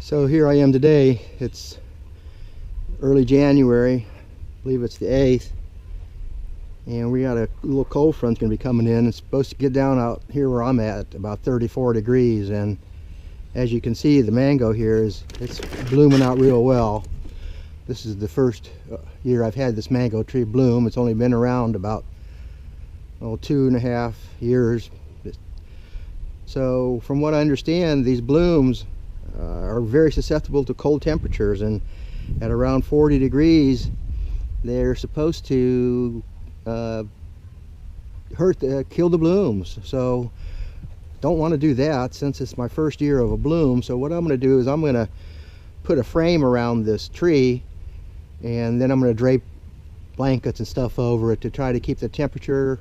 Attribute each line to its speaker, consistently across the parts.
Speaker 1: So here I am today. It's early January, I believe it's the 8th, and we got a little cold front's going to be coming in. It's supposed to get down out here where I'm at about 34 degrees, and as you can see, the mango here it's blooming out real well. This is the first year I've had this mango tree bloom. It's only been around about 2.5 years. So from what I understand, these blooms are very susceptible to cold temperatures, and at around 40 degrees they're supposed to kill the blooms. So don't want to do that since it's my first year of a bloom. So what I'm going to do is I'm going to put a frame around this tree, and then I'm going to drape blankets and stuff over it to try to keep the temperature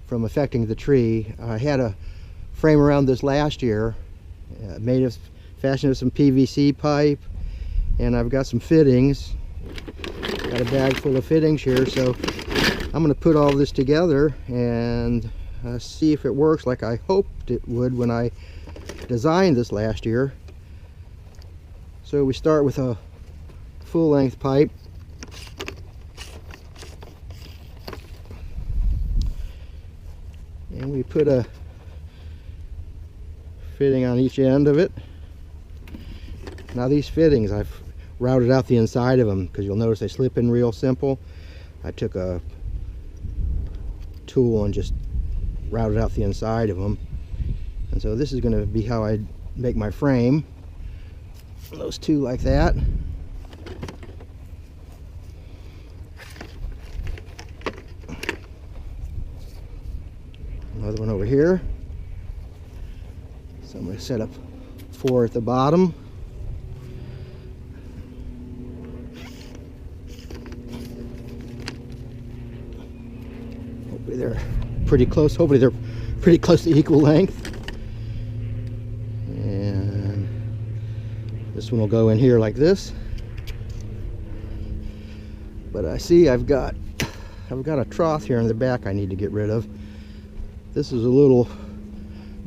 Speaker 1: from affecting the tree. I had a frame around this last year, fashioned with some PVC pipe, and I've got some fittings. Got a bag full of fittings here, so I'm going to put all this together and see if it works like I hoped it would when I designed this last year. So we start with a full-length pipe. And we put a fitting on each end of it. Now these fittings, I've routed out the inside of them because you'll notice they slip in real simple. I took a tool and just routed out the inside of them. And so this is going to be how I make my frame. Those two like that. Another one over here. So I'm going to set up 4 at the bottom. Hopefully they're pretty close. Hopefully they're pretty close to equal length. And this one will go in here like this. But I see I've got a trough here in the back I need to get rid of. This is a little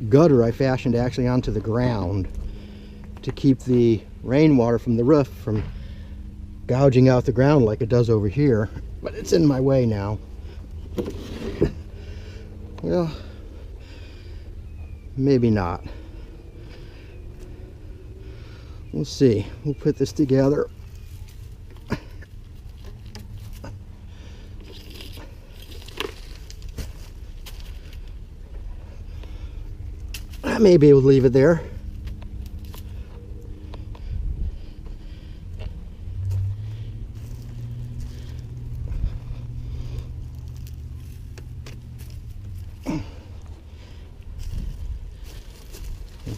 Speaker 1: gutter I fashioned actually onto the ground to keep the rainwater from the roof from gouging out the ground like it does over here. But it's in my way now. Well, maybe not. We'll see. We'll put this together. I may be able to leave it there.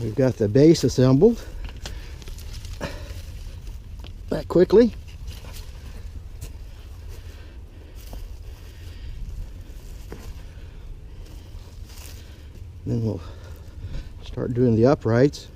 Speaker 1: We've got the base assembled that quickly. Then we'll start doing the uprights.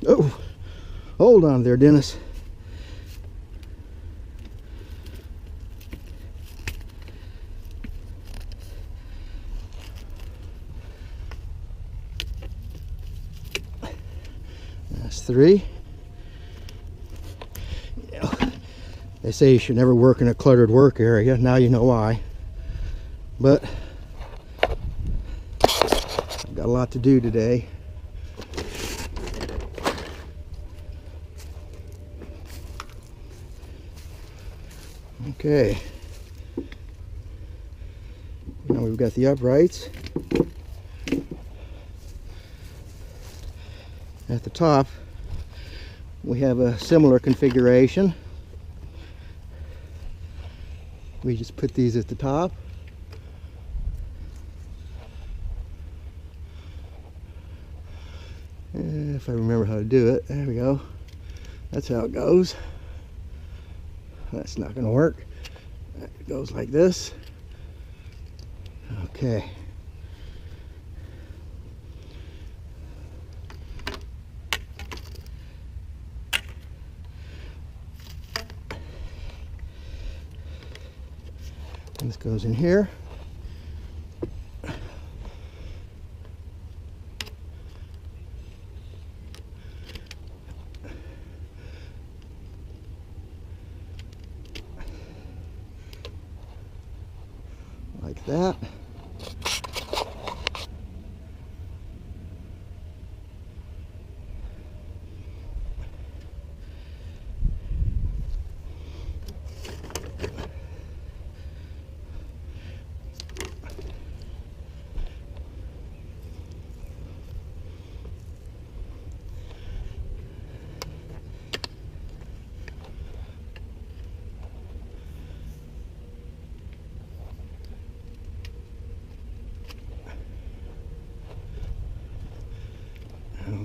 Speaker 1: Oh, hold on there, Dennis. That's 3. You know, they say you should never work in a cluttered work area. Now you know why. But I've got a lot to do today. Okay, now we've got the uprights. At the top, we have a similar configuration. We just put these at the top. If I remember how to do it, there we go. That's how it goes. That's not going to work. It goes like this. Okay. And this goes in here. Like that.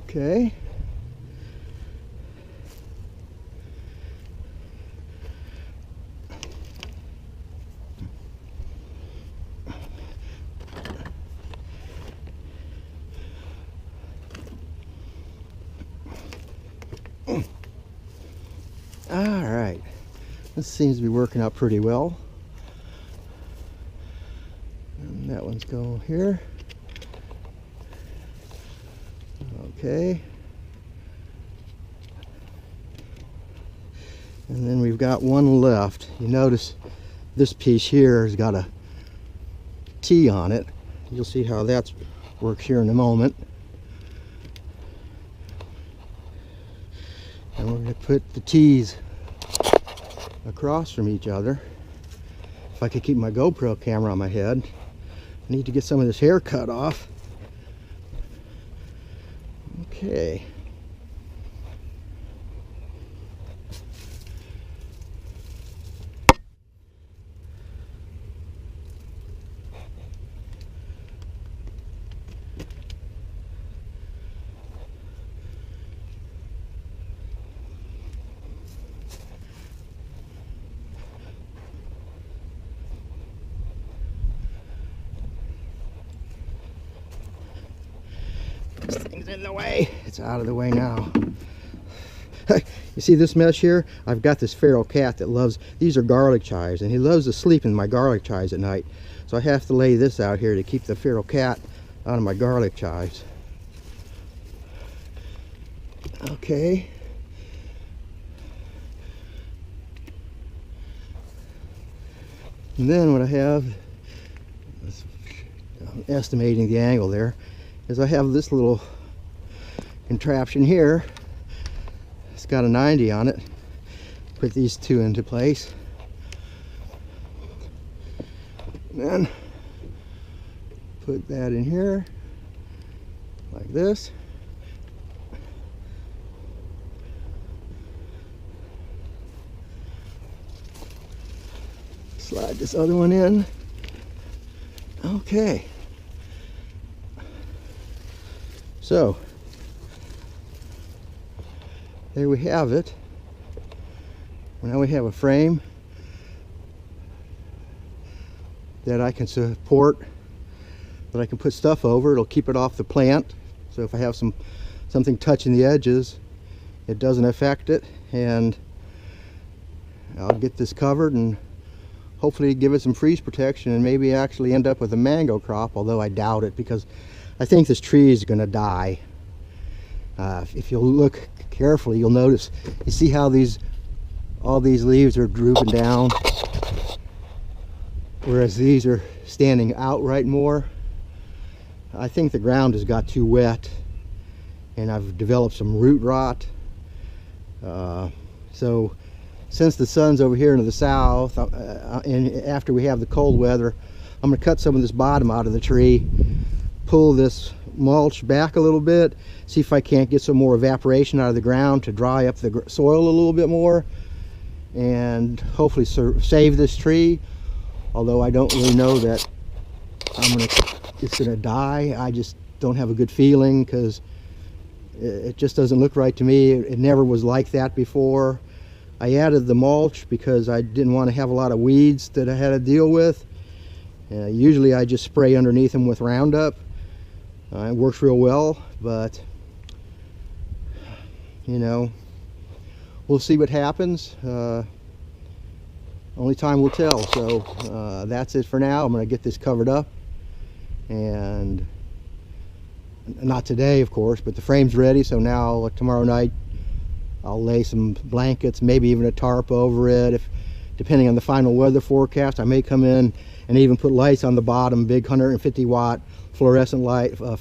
Speaker 1: Okay. All right. This seems to be working out pretty well. And that one's going here. Okay. And then we've got one left. You notice this piece here has got a T on it. You'll see how that works here in a moment. And we're going to put the T's across from each other. If I could keep my GoPro camera on my head. I need to get some of this hair cut off. Okay. This thing's in the way. It's out of the way now. You see this mesh here? I've got this feral cat that loves, these are garlic chives, and he loves to sleep in my garlic chives at night. So I have to lay this out here to keep the feral cat out of my garlic chives. Okay. And then what I have, I'm estimating the angle there, is I have this little contraption here. It's got a 90 on it. Put these two into place. And then put that in here like this. Slide this other one in. Okay. So there we have it. Now we have a frame that I can support, that I can put stuff over. It'll keep it off the plant. So if I have something touching the edges, it doesn't affect it. And I'll get this covered and hopefully give it some freeze protection and maybe actually end up with a mango crop, although I doubt it because I think this tree is going to die. If you'll look carefully, you'll notice, you see how all these leaves are drooping down, whereas these are standing outright more. I think the ground has got too wet and I've developed some root rot. So since the sun's over here in the south, and after we have the cold weather, I'm going to cut some of this bottom out of the tree, pull this mulch back a little bit, see if I can't get some more evaporation out of the ground to dry up the soil a little bit more, and hopefully save this tree. Although I don't really know that it's gonna die. I just don't have a good feeling because It just doesn't look right to me. It never was like that before. I added the mulch because I didn't want to have a lot of weeds that I had to deal with. Usually I just spray underneath them with Roundup. It works real well, but you know, we'll see what happens. Only time will tell. So that's it for now. I'm going to get this covered up, and not today of course, but the frame's ready. So now tomorrow night I'll lay some blankets, maybe even a tarp over it. Depending on the final weather forecast, I may come in and even put lights on the bottom, big 150 watt fluorescent light, floodlight.